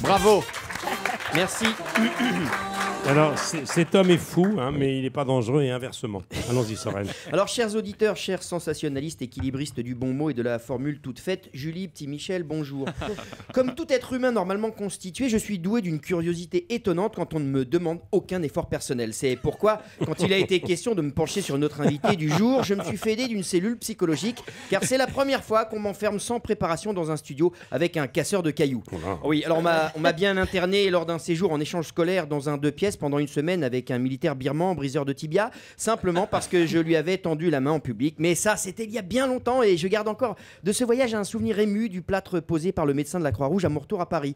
Bravo. Merci. Alors, cet homme est fou, hein, mais il n'est pas dangereux et inversement. Allons-y, Soren. Alors, chers auditeurs, chers sensationnalistes, équilibristes du bon mot et de la formule toute faite, Julie, petit Michel, bonjour. Comme tout être humain normalement constitué, je suis doué d'une curiosité étonnante quand on ne me demande aucun effort personnel. C'est pourquoi, quand il a été question de me pencher sur notre invité du jour, je me suis fait aider d'une cellule psychologique, car c'est la première fois qu'on m'enferme sans préparation dans un studio avec un casseur de cailloux. Oui, alors on m'a bien interné lors d'un séjour en échange scolaire dans un 2 pièces pendant une semaine avec un militaire birman, briseur de tibia, simplement parce que je lui avais tendu la main en public. Mais ça, c'était il y a bien longtemps et je garde encore de ce voyage un souvenir ému du plâtre posé par le médecin de la Croix-Rouge à mon retour à Paris.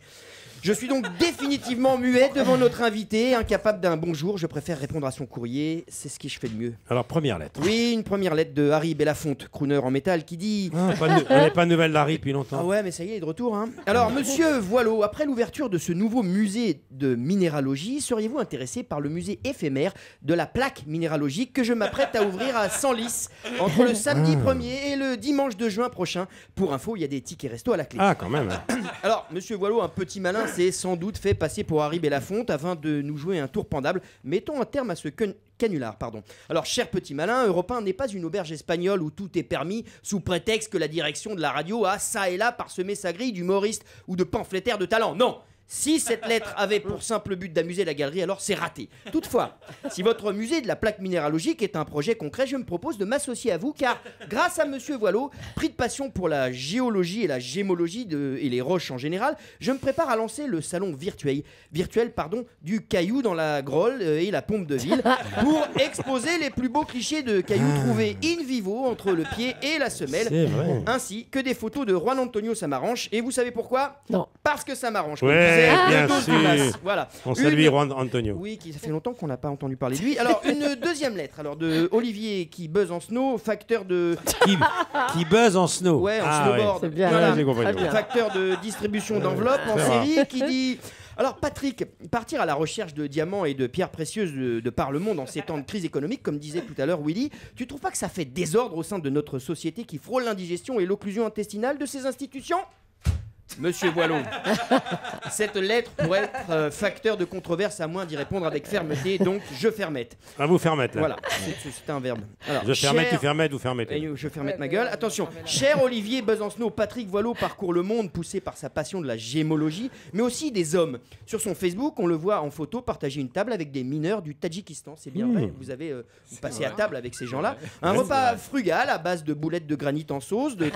Je suis donc définitivement muet devant notre invité, incapable d'un bonjour. Je préfère répondre à son courrier, c'est ce que je fais de mieux. Alors, première lettre. Oui, une première lettre de Harry Belafonte, crooner en métal, qui dit... On n'avait pas de nouvelles d'Harry depuis longtemps. Ah ouais, mais ça y est, il est de retour. Hein. Alors, monsieur Voileau, après l'ouverture de ce nouveau musée de minéralogie, seriez-vous intéressé par le musée éphémère de la plaque minéralogique que je m'apprête à ouvrir à Senlis entre le samedi 1er et le dimanche 2 juin prochain? Pour info, il y a des tickets resto à la clé. Ah, quand même. Alors, monsieur Voileau, un petit malin s'est sans doute fait passer pour Harry Belafonte afin de nous jouer un tour pendable. Mettons un terme à ce canular, pardon. Alors, cher petit malin, Europe 1 n'est pas une auberge espagnole où tout est permis sous prétexte que la direction de la radio a ça et là parsemé sa grille d'humoristes ou de pamphlétaires de talent. Non! Si cette lettre avait pour simple but d'amuser la galerie, alors c'est raté. Toutefois, si votre musée de la plaque minéralogique est un projet concret, je me propose de m'associer à vous, car grâce à monsieur Voileau, pris de passion pour la géologie et la gémologie et les roches en général, je me prépare à lancer le salon virtuel du caillou dans la Grolle et la pompe de ville pour exposer les plus beaux clichés de cailloux trouvés in vivo entre le pied et la semelle, ainsi que des photos de Juan Antonio Samaranch. Et vous savez pourquoi? Non. Parce que ça m'arrange. Ouais, bien sûr. Voilà. On salue Juan Antonio. Oui, ça fait longtemps qu'on n'a pas entendu parler de lui. Alors, une deuxième lettre de Olivier qui buzz en snow, facteur de... Qui buzz en snow. Ouais, en snowboard. C'est bien. Voilà. J'ai compris. Facteur de distribution d'enveloppes en série qui dit... Alors Patrick, partir à la recherche de diamants et de pierres précieuses de par le monde en ces temps de crise économique, comme disait tout à l'heure Willy, tu trouves pas que ça fait désordre au sein de notre société qui frôle l'indigestion et l'occlusion intestinale de ces institutions ? Monsieur Voileau, cette lettre pourrait être facteur de controverse à moins d'y répondre avec fermeté, donc je fermette. À vous fermette. Là. Voilà, c'est un verbe. Alors, Je fermette, tu fermettes, vous fermettez. je fermette ma gueule. Attention, cher Olivier Besancenot, Patrick Voileau parcourt le monde poussé par sa passion de la gémologie, mais aussi des hommes. Sur son Facebook, on le voit en photo partager une table avec des mineurs du Tadjikistan. C'est bien vrai, vous avez passé à table avec ces gens-là. Un repas frugal à base de boulettes de granit en sauce, de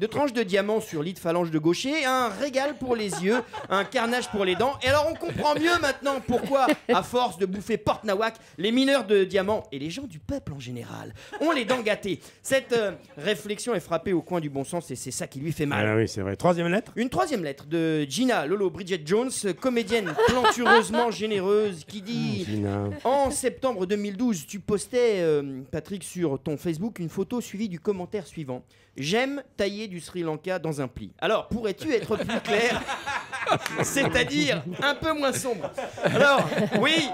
tranches de diamants sur lit de phalange de gaucher, un régal pour les yeux, un carnage pour les dents. Et alors on comprend mieux maintenant pourquoi, à force de bouffer porte nawak, les mineurs de diamants et les gens du peuple en général ont les dents gâtées. Cette réflexion est frappée au coin du bon sens et c'est ça qui lui fait mal. Ah oui, c'est vrai. Troisième lettre. Une troisième lettre de Gina Lolo Bridget Jones, comédienne plantureusement généreuse, qui dit Gina. en septembre 2012, tu postais, Patrick, sur ton Facebook une photo suivie du commentaire suivant: j'aime tailler du Sri Lanka dans un pli. Alors, pourrais-tu être plus clair? C'est-à-dire un peu moins sombre. Alors, oui,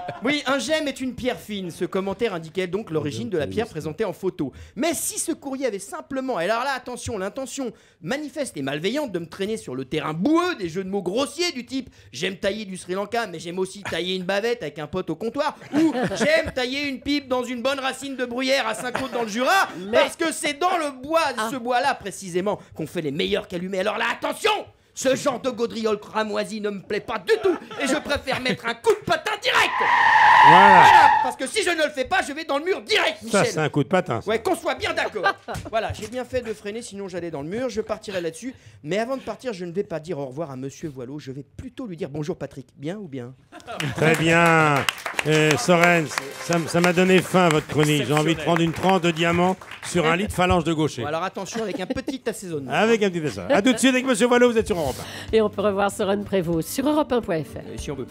un gemme est une pierre fine. Ce commentaire indiquait donc l'origine de la pierre présentée en photo. Mais si ce courrier avait simplement, alors là, attention, l'intention manifeste et malveillante de me traîner sur le terrain boueux des jeux de mots grossiers du type j'aime tailler du Sri Lanka, mais j'aime aussi tailler une bavette avec un pote au comptoir, ou j'aime tailler une pipe dans une bonne racine de bruyère à Saint-Claude dans le Jura, parce que c'est dans le bois, ce bois-là précisément, qu'on fait les meilleurs calumets. Alors là, attention! Ce genre de gaudriole cramoisi ne me plaît pas du tout et je préfère mettre un coup de patin direct. Voilà, parce que si je ne le fais pas, je vais dans le mur direct, Michel. Ça, c'est un coup de patin. Ça. Ouais, qu'on soit bien d'accord. Voilà, j'ai bien fait de freiner, sinon j'allais dans le mur, je partirai là-dessus. Mais avant de partir, je ne vais pas dire au revoir à monsieur Voileau, je vais plutôt lui dire bonjour Patrick. Bien ou bien? Très bien. Soren, ça m'a donné faim votre chronique. J'ai envie de prendre une tranche de diamant sur un lit de phalange de gaucher. Bon, alors attention avec un petit assaisonnement. Avec un petit assaisonnement. A tout de suite avec monsieur Voileau, vous êtes sur Europe 1. Et on peut revoir Soren Prévost sur europe1.fr. Si on veut.